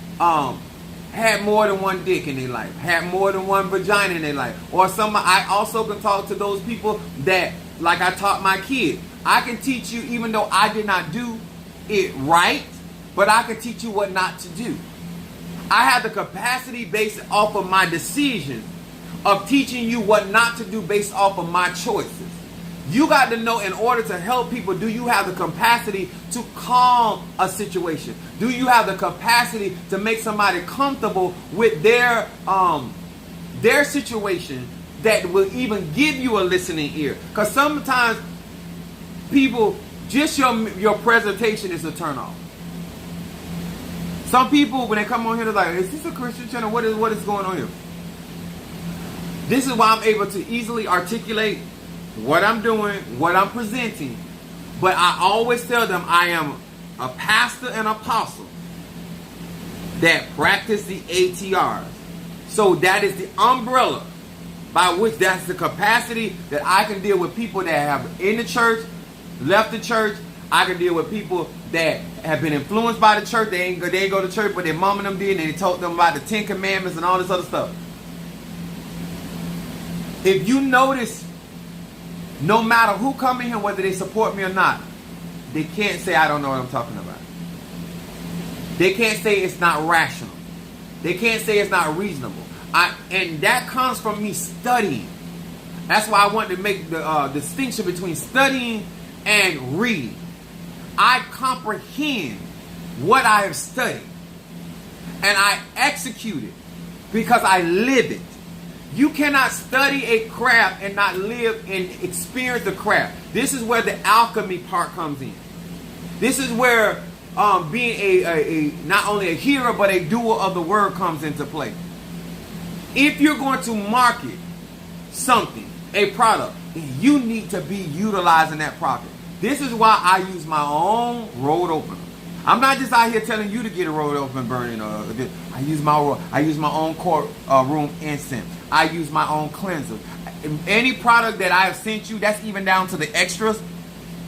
had more than one dick in their life, had more than one vagina in their life. Or I also can talk to those people that, like I taught my kids. I can teach you, even though I did not do it right, but I can teach you what not to do. I have the capacity based off of my decisions of teaching you what not to do based off of my choices. You got to know, in order to help people, do you have the capacity to calm a situation? Do you have the capacity to make somebody comfortable with their situation that will even give you a listening ear? Because sometimes people, just your presentation is a turn off. Some people, when they come on here, they're like, is this a Christian channel? What is going on here? This is why I'm able to easily articulate what I'm doing, what I'm presenting. But I always tell them I am a pastor and apostle that practice the ATRS. So that is the umbrella by which, that's the capacity that I can deal with people that have in the church, left the church. I can deal with people that have been influenced by the church. They ain't go to church, but their mom and them did, and they taught them about the 10 Commandments and all this other stuff. If you notice, no matter who come in here, whether they support me or not, they can't say I don't know what I'm talking about. They can't say it's not rational. They can't say it's not reasonable. And that comes from me studying. That's why I wanted to make the distinction between studying and reading. I comprehend what I have studied, and I execute it because I live it. You cannot study a craft and not live and experience the craft. This is where the alchemy part comes in. This is where being a not only a hearer but a doer of the word comes into play. If you're going to market something, a product, you need to be utilizing that product. This is why I use my own road opener. I'm not just out here telling you to get a road open burning. I use my own courtroom incense. I use my own cleanser. Any product that I have sent you, that's even down to the extras,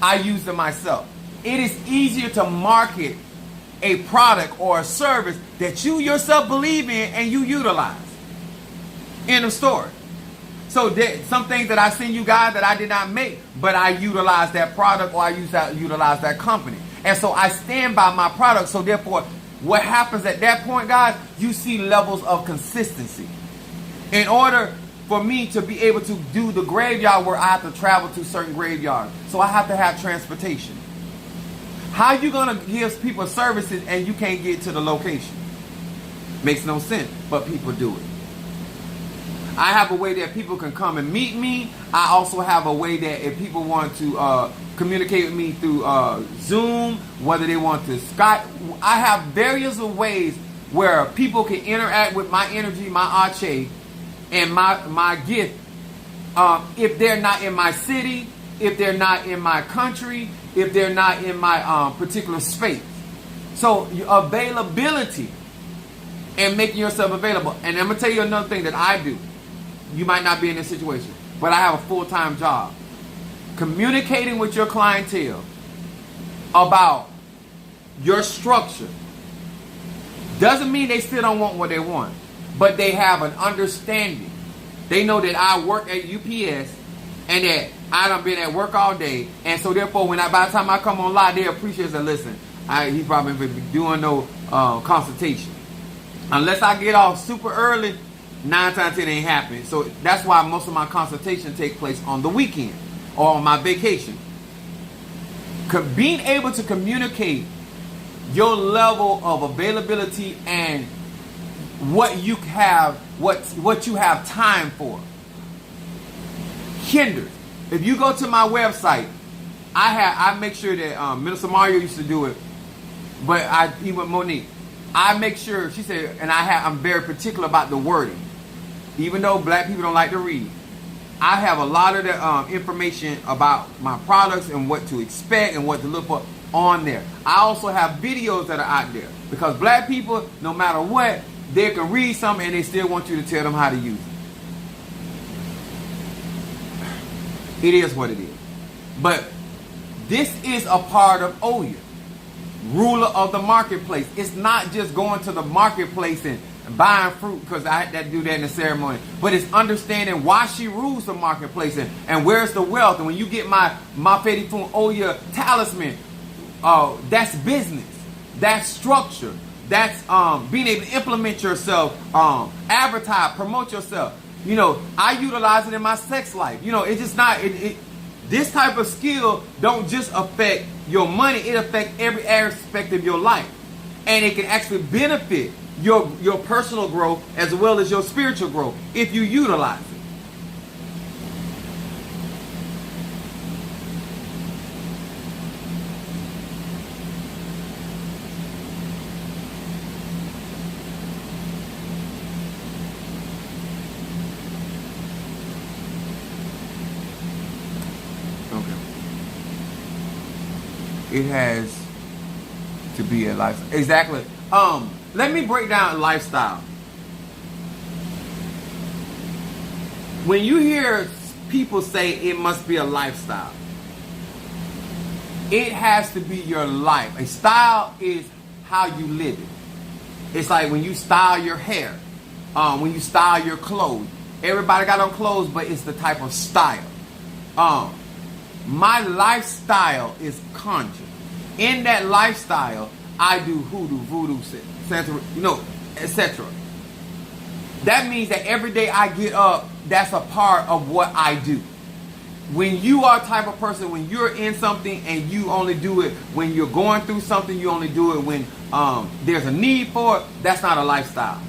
I use them myself. It is easier to market a product or a service that you yourself believe in and you utilize. End of story. So some things that I send you guys that I did not make, but I utilize that product or I utilize that company. And so I stand by my product. So therefore, what happens at that point, guys, you see levels of consistency. In order for me to be able to do the graveyard work, I have to travel to certain graveyards. So I have to have transportation. How you going to give people services and you can't get to the location? Makes no sense, but people do it. I have a way that people can come and meet me. I also have a way that if people want to communicate with me through Zoom, whether they want to Skype, I have various ways where people can interact with my energy, my arche, and my gift. If they're not in my city, if they're not in my country, if they're not in my particular space. So availability and making yourself available. And I'm going to tell you another thing that I do. You might not be in this situation, but I have a full-time job. Communicating with your clientele about your structure doesn't mean they still don't want what they want, but they have an understanding. They know that I work at UPS and that I done been at work all day, and so therefore by the time I come on live, they appreciate and listen. He probably been doing no consultation. Unless I get off super early, 9 times 10 ain't happening. So that's why most of my consultations take place on the weekend or on my vacation. Being able to communicate your level of availability and what you have, what you have time for, hinders. If you go to my website, I make sure that Minister Mario used to do it, but even Monique, I make sure, she said, and I'm very particular about the wording. Even though black people don't like to read, I have a lot of the information about my products and what to expect and what to look for on there. I also have videos that are out there because black people, no matter what, they can read something and they still want you to tell them how to use it. It is what it is. But this is a part of Oya, ruler of the marketplace. It's not just going to the marketplace and buying fruit because I had to do that in the ceremony, but it's understanding why she rules the marketplace and where's the wealth. And when you get my Fedi Fun Oya talisman, that's business. That's structure. That's being able to implement yourself, advertise, promote yourself. You know, I utilize it in my sex life. You know, it's just not, this type of skill don't just affect your money, it affects every aspect of your life. And it can actually benefit your personal growth as well as your spiritual growth if you utilize it. It has to be a lifestyle. Exactly. Let me break down lifestyle. When you hear people say it must be a lifestyle, it has to be your life. A style is how you live it. It's like when you style your hair, when you style your clothes. Everybody got on clothes, but it's the type of style. My lifestyle is conjure. In that lifestyle, I do hoodoo, voodoo, etc. That means that every day I get up, that's a part of what I do. When you are a type of person, when you're in something and you only do it when you're going through something, you only do it when there's a need for it, that's not a lifestyle.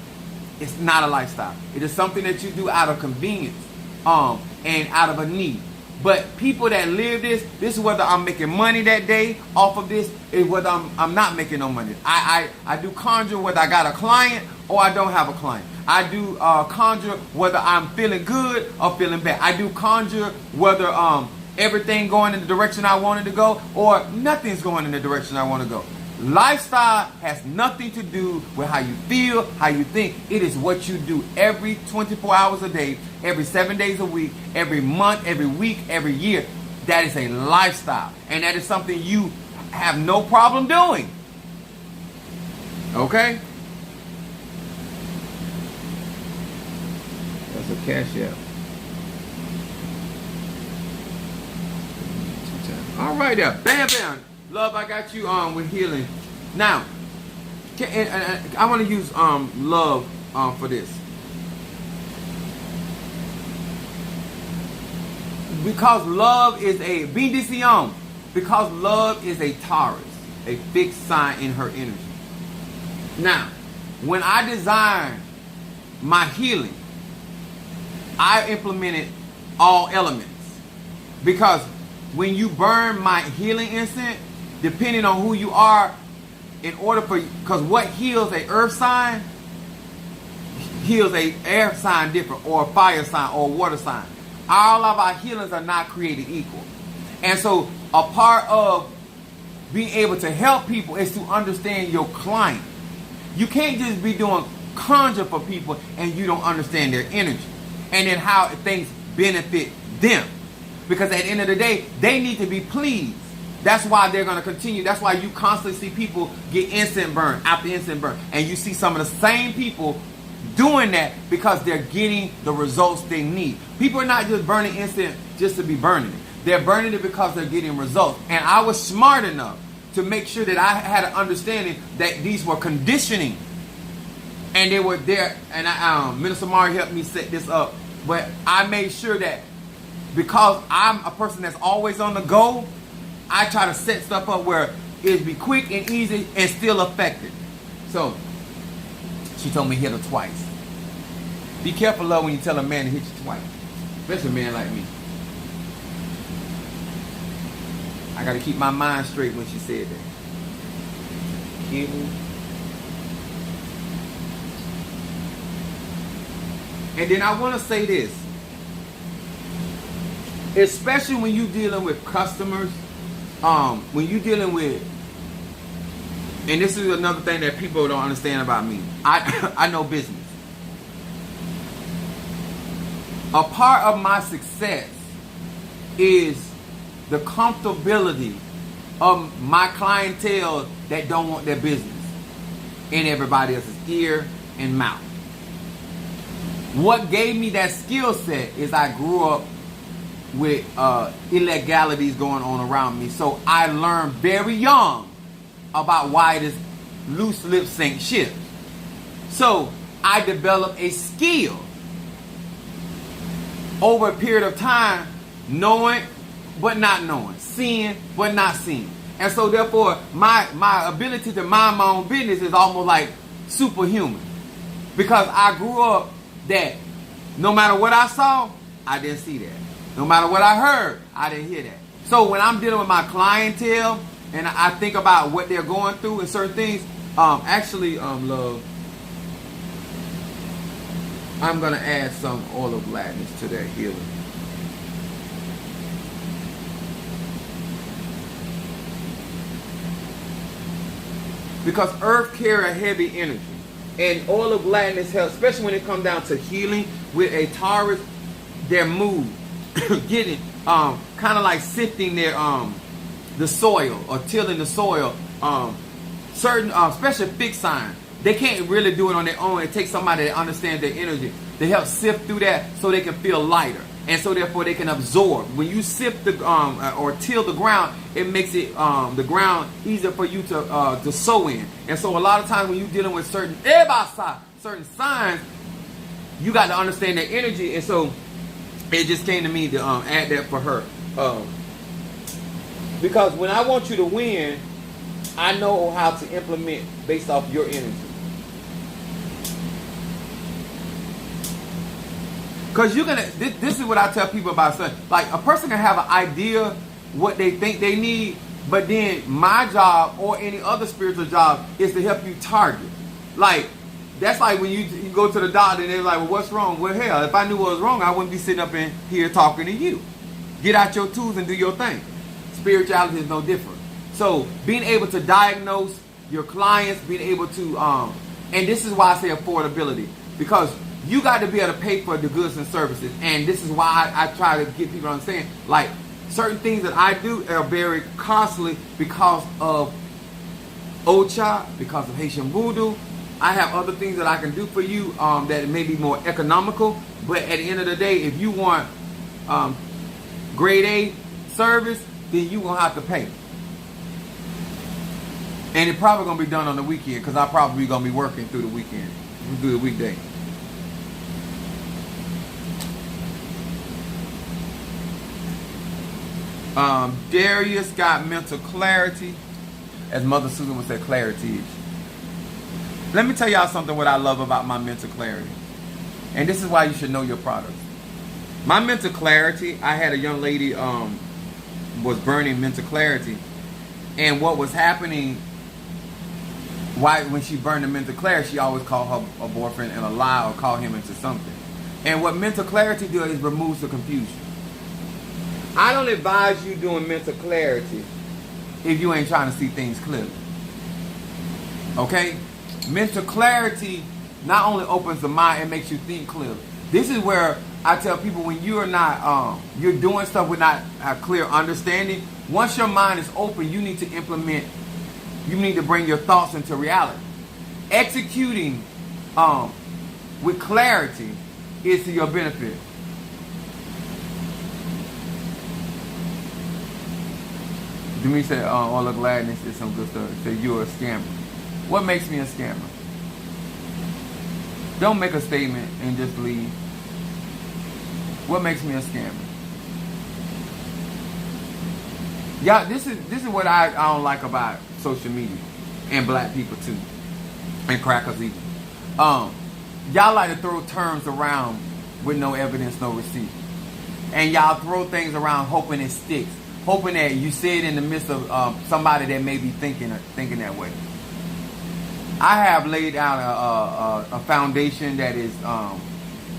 It's not a lifestyle. It is something that you do out of convenience and out of a need. But people that live this is whether I'm making money that day off of this, is whether I'm not making no money. I do conjure whether I got a client or I don't have a client. I do conjure whether I'm feeling good or feeling bad. I do conjure whether everything going in the direction I wanted to go or nothing's going in the direction I want to go. Lifestyle has nothing to do with how you feel, how you think. It is what you do every 24 hours a day, every 7 days a week, every month, every week, every year. That is a lifestyle. And that is something you have no problem doing. Okay? That's a cash out. All right there. Bam, bam. Love, I got you with healing. Now, I want to use love for this. Because love is a bendición. Because love is a ATRS, a fixed sign in her energy. Now, when I designed my healing, I implemented all elements. Because when you burn my healing incense, depending on who you are, in order for, because what heals a earth sign heals a air sign different, or a fire sign, or a water sign. All of our healings are not created equal. And so a part of being able to help people is to understand your client. You can't just be doing conjure for people and you don't understand their energy and then how things benefit them. Because at the end of the day, they need to be pleased. That's why they're going to continue. That's why you constantly see people get incense burn after incense burn. And you see some of the same people doing that because they're getting the results they need. People are not just burning incense just to be burning it. They're burning it because they're getting results. And I was smart enough to make sure that I had an understanding that these were conditioning. And they were there. And Minister Mari helped me set this up. But I made sure that because I'm a person that's always on the go, I try to set stuff up where it'd be quick and easy and still effective. So, she told me hit her twice. Be careful, love, when you tell a man to hit you twice. Especially a man like me. I got to keep my mind straight when she said that. And then I want to say this. Especially when you're dealing with customers, when you're dealing with, and this is another thing that people don't understand about me. I know business. A part of my success is the comfortability of my clientele that don't want their business in everybody else's ear and mouth. What gave me that skill set is I grew up with illegalities going on around me. So I learned very young about why it is loose lip sync ships. So I developed a skill over a period of time, knowing but not knowing, seeing but not seeing. And so therefore my ability to mind my own business is almost like superhuman. Because I grew up that no matter what I saw, I didn't see that. No matter what I heard, I didn't hear that. So when I'm dealing with my clientele and I think about what they're going through and certain things, love, I'm going to add some oil of gladness to that healing. Because earth carry a heavy energy. And oil of gladness helps, especially when it comes down to healing with ATRS, their mood. Getting kind of like sifting their the soil or tilling the soil. Certain especially fixed signs, they can't really do it on their own. It takes somebody that understands their energy to help sift through that so they can feel lighter. And so therefore they can absorb. When you sift the or till the ground, it makes it the ground easier for you to sow in. And so a lot of times when you're dealing with certain signs, you got to understand their energy. And so it just came to me to add that for her. Because when I want you to win, I know how to implement based off your energy. Because you're gonna, this is what I tell people about something. Like a person can have an idea what they think they need, but then my job or any other spiritual job is to help you target. Like, that's like when you go to the doctor and they're like, well, what's wrong? Well, hell, if I knew what was wrong, I wouldn't be sitting up in here talking to you. Get out your tools and do your thing. Spirituality is no different. So being able to diagnose your clients, being able to, and this is why I say affordability, because you got to be able to pay for the goods and services. And this is why I try to get people to understand, like, certain things that I do are very costly because of Ocha, because of Haitian Voodoo. I have other things that I can do for you that may be more economical. But at the end of the day, if you want grade A service, then you're going to have to pay. And it's probably going to be done on the weekend because I'm probably going to be working through the weekend, through the weekday. Darius got mental clarity. As Mother Susan would say, clarity. Let me tell y'all something what I love about my mental clarity. And this is why you should know your products. My mental clarity, I had a young lady was burning mental clarity. And what was happening, when she burned the mental clarity, she always called her boyfriend in a lie or called him into something. And what mental clarity does is removes the confusion. I don't advise you doing mental clarity if you ain't trying to see things clearly. Okay? Mental clarity not only opens the mind, it makes you think clearly. This is where I tell people when you're not, you're doing stuff with not a clear understanding. Once your mind is open, you need to implement, you need to bring your thoughts into reality. Executing with clarity is to your benefit. Demi said, all the gladness is some good stuff. He said, you're a scammer. What makes me a scammer? Don't make a statement and just leave. What makes me a scammer? Yeah, this is what I don't like about social media. And black people too. And crackers even. Y'all like to throw terms around with no evidence, no receipt. And y'all throw things around hoping it sticks. Hoping that you say it in the midst of somebody that may be thinking that way. I have laid out a foundation that is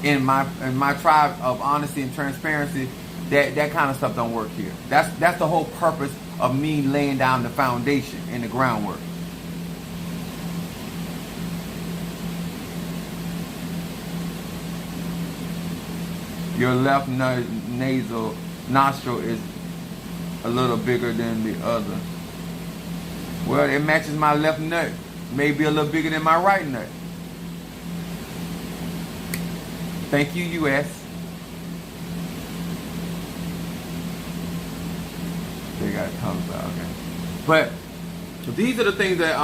in my tribe of honesty and transparency. That kind of stuff don't work here. That's the whole purpose of me laying down the foundation and the groundwork. Your left nasal nostril is a little bigger than the other. Well, it matches my left nut. Maybe a little bigger than my right nut. Thank you, U.S. They got tongues out, okay. But these are the things that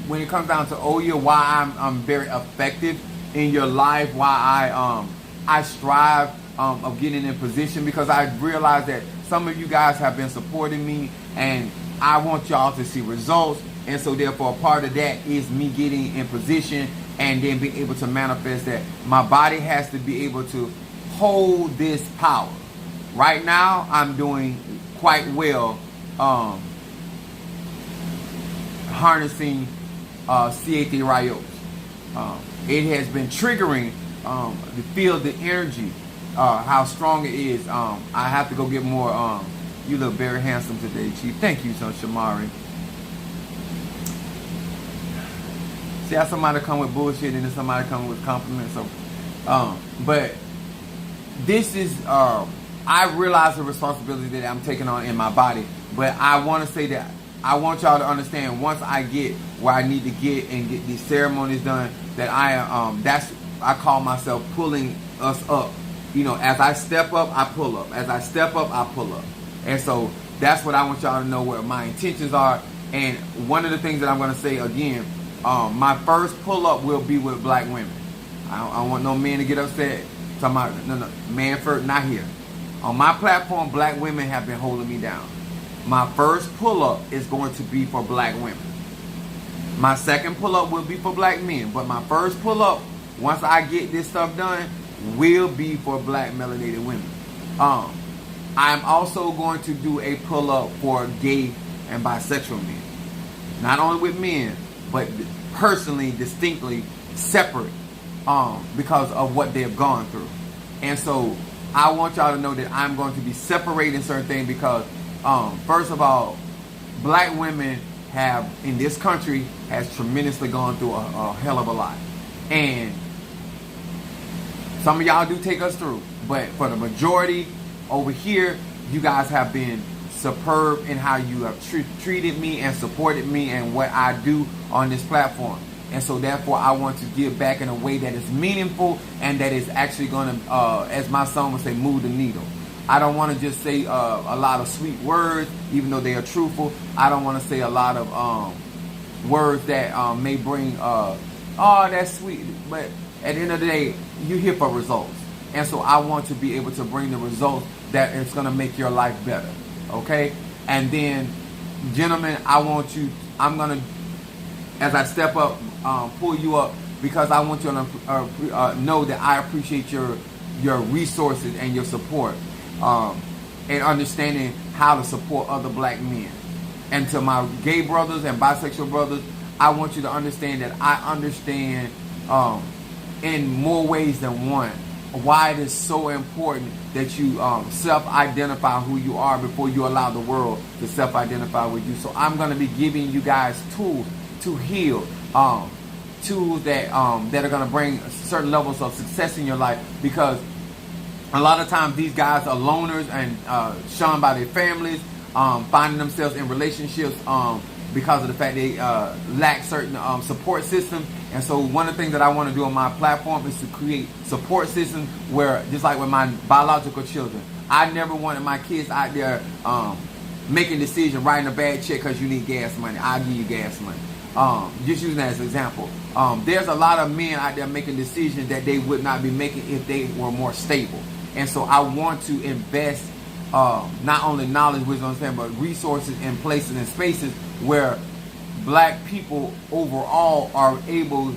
when it comes down to Oya, why I'm very effective in your life, why I strive of getting in position, because I realize that some of you guys have been supporting me, and I want y'all to see results. And so therefore, a part of that is me getting in position and then being able to manifest that. My body has to be able to hold this power. Right now, I'm doing quite well harnessing ATRS. It has been triggering to feel the energy, how strong it is. I have to go get more. You look very handsome today, Chief. Thank you, son Shamari. See how somebody come with bullshit and then somebody come with compliments. So, but this is, I realize the responsibility that I'm taking on in my body. But I want to say that I want y'all to understand, once I get where I need to get and get these ceremonies done, that I call myself pulling us up. You know, as I step up, I pull up. As I step up, I pull up. And so that's what I want y'all to know, where my intentions are. And one of the things that I'm going to say again, my first pull up will be with black women. I don't want no men to get upset. Talking about, no, Manford, not here. On my platform, black women have been holding me down. My first pull up is going to be for black women. My second pull up will be for black men. But my first pull up, once I get this stuff done, will be for black melanated women. I'm also going to do a pull up for gay and bisexual men. Not only with men, but personally, distinctly separate, because of what they've gone through. And so I want y'all to know that I'm going to be separating certain things, because first of all, black women have, in this country, has tremendously gone through a hell of a lot. And some of y'all do take us through, but for the majority over here, you guys have been superb in how you have treated me and supported me and what I do on this platform. And so therefore, I want to give back in a way that is meaningful and that is actually going to, as my son would say, move the needle. I don't want to just say a lot of sweet words, even though they are truthful. I don't want to say a lot of words that may bring, oh, that's sweet. But at the end of the day, you're here for results. And so I want to be able to bring the results that is going to make your life better. Okay? And then, gentlemen, I'm going to, as I step up, pull you up, because I want you to know that I appreciate your resources and your support, and understanding how to support other black men. And to my gay brothers and bisexual brothers, I want you to understand that I understand in more ways than one why it is so important that you self-identify who you are before you allow the world to self-identify with you. So I'm going to be giving you guys tools to heal, tools that are going to bring certain levels of success in your life, because a lot of times these guys are loners and shunned by their families, finding themselves in relationships because of the fact they lack certain support systems. And so one of the things that I want to do on my platform is to create support systems where, just like with my biological children, I never wanted my kids out there making decisions, writing a bad check because you need gas money. I'll give you gas money. Just using that as an example. There's a lot of men out there making decisions that they would not be making if they were more stable. And so I want to invest not only knowledge, wisdom, understanding, but resources in places and spaces where black people overall are able,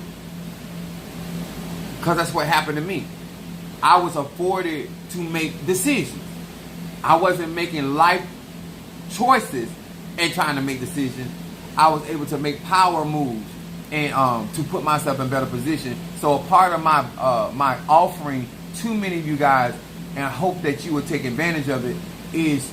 because that's what happened to me. I was afforded to make decisions. I wasn't making life choices and trying to make decisions. I was able to make power moves and to put myself in better position. So a part of my my offering to many of you guys, and I hope that you will take advantage of it, is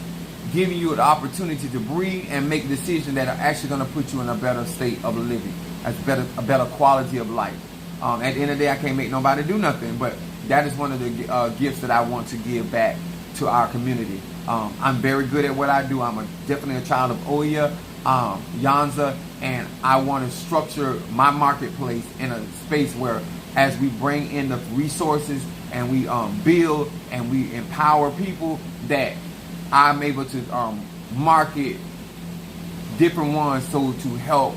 giving you the opportunity to breathe and make decisions that are actually going to put you in a better state of living, a better quality of life. At the end of the day, I can't make nobody do nothing, but that is one of the gifts that I want to give back to our community. I'm very good at what I do. I'm definitely a child of Oya, Yanza, and I want to structure my marketplace in a space where, as we bring in the resources and we build and we empower people, that I'm able to market different ones so to help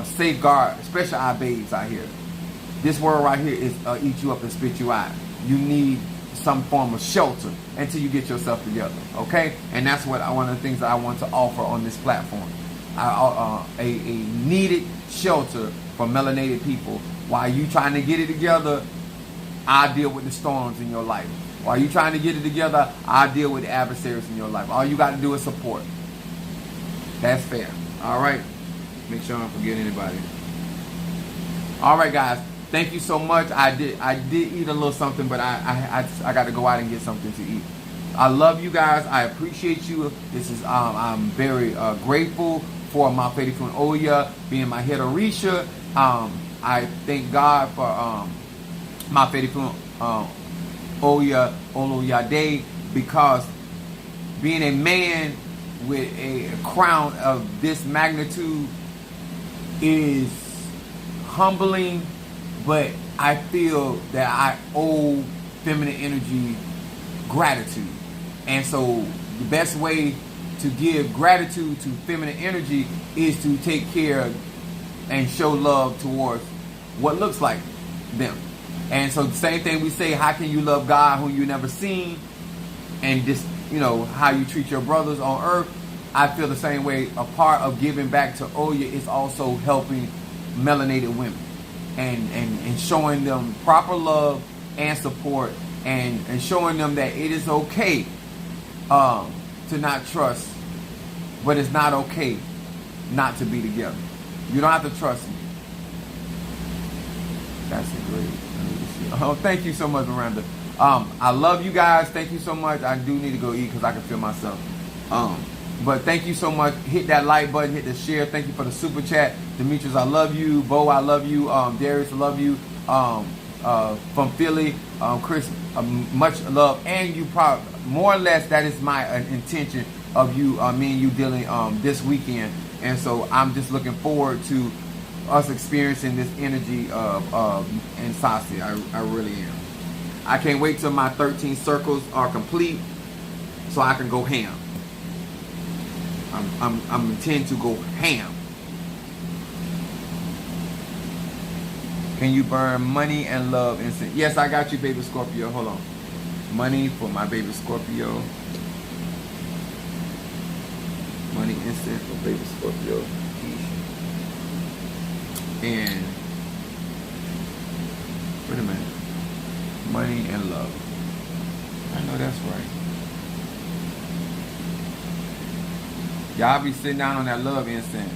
safeguard, especially our babes out here. This world right here is eat you up and spit you out. You need some form of shelter until you get yourself together, okay? And that's what one of the things that I want to offer on this platform. A needed shelter for melanated people. While you trying to get it together, I deal with the storms in your life. While you trying to get it together, I deal with the adversaries in your life. All you got to do is support. That's fair. All right? Make sure I don't forget anybody. All right, guys. Thank you so much. I did eat a little something, but I got to go out and get something to eat. I love you guys. I appreciate you. This is I'm very grateful for my faithful Oya being my head of Risha. I thank God for my faithful Oya Oluyade, because being a man with a crown of this magnitude is humbling, but I feel that I owe feminine energy gratitude. And so the best way to give gratitude to feminine energy is to take care and show love towards what looks like them. And so the same thing we say, how can you love God whom you never seen? And just, you know, how you treat your brothers on earth. I feel the same way. A part of giving back to Oya is also helping melanated women and showing them proper love and support, and showing them that it is okay to not trust, but it's not okay not to be together. You don't have to trust me. That's a great. Oh, thank you so much, Miranda. I love you guys. Thank you so much. I do need to go eat because I can feel myself. But thank you so much. Hit that like button. Hit the share. Thank you for the super chat. Demetrius, I love you. Bo, I love you. Darius, I love you. From Philly, Chris, much love. And you probably, more or less, that is my intention of you, me and you dealing this weekend. And so I'm just looking forward to us experiencing this energy of Nsasi. I really am. I can't wait till my 13 circles are complete so I can go ham. I'm intend to go ham. Can you burn money and love incense? Yes, I got you, baby Scorpio. Hold on. Money for my baby Scorpio. Money incense for baby Scorpio. And wait a minute. Money and love. I know that's right. Y'all be sitting down on that love incense.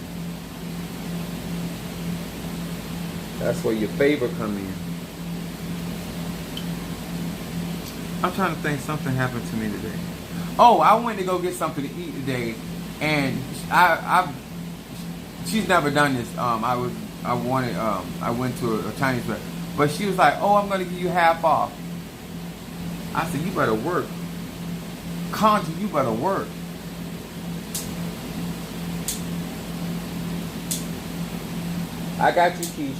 That's where your favor come in. I'm trying to think, something happened to me today. Oh, I went to go get something to eat today, and she's never done this. I went to a Chinese restaurant, but she was like, "Oh, I'm gonna give you half off." I said, "You better work, Conjure. You better work." I got you, Keisha.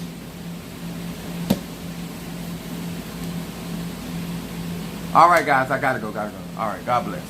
All right, guys, I gotta go. All right, God bless.